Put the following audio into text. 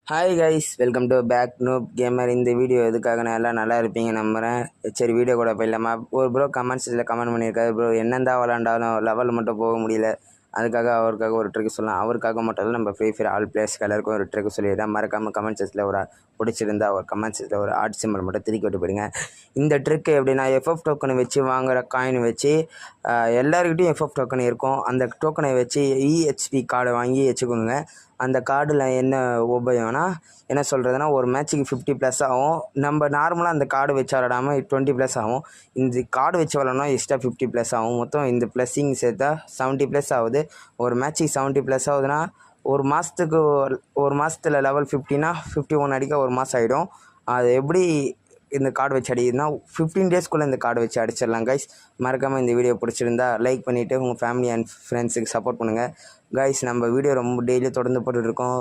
Hi guys, welcome to back noob gamer. இந்த video எதுக்காக எல்லாம் நல்லா இருப்பீங்க நம்புகிறேன். சரி, வீடியோ கூட போயிடலாமா? ஒரு ப்ரோ கமெண்ட்ஸில் கமெண்ட் பண்ணியிருக்காரு, ப்ரோ என்னந்தான் விளாண்டாலும் லெவல் மட்டும் போக முடியல, அதுக்காக அவருக்காக ஒரு ட்ரிக் சொல்லலாம். அவருக்காக மட்டும் இல்லை, நம்ம ஃப்ரீ ஃபயர் ஆல் பிளேயர்ஸ் எல்லாருக்கும் ஒரு ட்ரிக் சொல்லிடுறேன். மறக்காமல் கமெண்ட் செக்ஷனில் ஒரு பிடிச்சிருந்தா ஒரு கமெண்ட் செக்ஷனில் ஒரு ஆர்ட் சிம்பிள் மட்டும் திருக்கி விட்டு போயிடுங்க. இந்த ட்ரிக் எப்படின்னா, எஃப்எஃப் டோக்கனை வச்சு வாங்குகிற காயின் வச்சு எல்லாருக்கிட்டையும் எஃப்எஃப் டோக்கன் இருக்கும். அந்த டோக்கனை வச்சு இஹெச்பி கார்டை வாங்கி வச்சுக்கோங்க. அந்த கார்டில் என்ன உபயோகம்னா, என்ன சொல்கிறதுனா, ஒரு மேட்ச்சுக்கு 50+ ஆகும். நம்ம நார்மலாக அந்த கார்டு வச்சு விளாடாமல் 20+ ஆகும். இந்த கார்டு வச்சு விளாட்னா எக்ஸ்ட்ரா 50+ ஆகும். மொத்தம் இந்த ப்ளஸ்ஸிங் சேர்த்தா 70+ ஆகுது. ஒரு மேட்ச்சுக்கு 70+ ஆகுதுன்னா, ஒரு மாதத்தில் லெவல் 50னா 51 அடிக்க ஒரு மாதம் ஆகிடும். அது எப்படி இந்த கார்டு வச்சு அடிக்குதுன்னா, 15 டேஸ்க்குள்ளே இந்த கார்டு வச்சு அடிச்சிடலாம் கைஸ். மறக்காமல் இந்த வீடியோ பிடிச்சிருந்தா லைக் பண்ணிவிட்டு உங்கள் ஃபேமிலி அண்ட் ஃப்ரெண்ட்ஸுக்கு சப்போர்ட் பண்ணுங்கள் கைஸ். நம்ம வீடியோ ரொம்ப டெய்லி தொடர்ந்து போட்டுட்ருக்கோம்.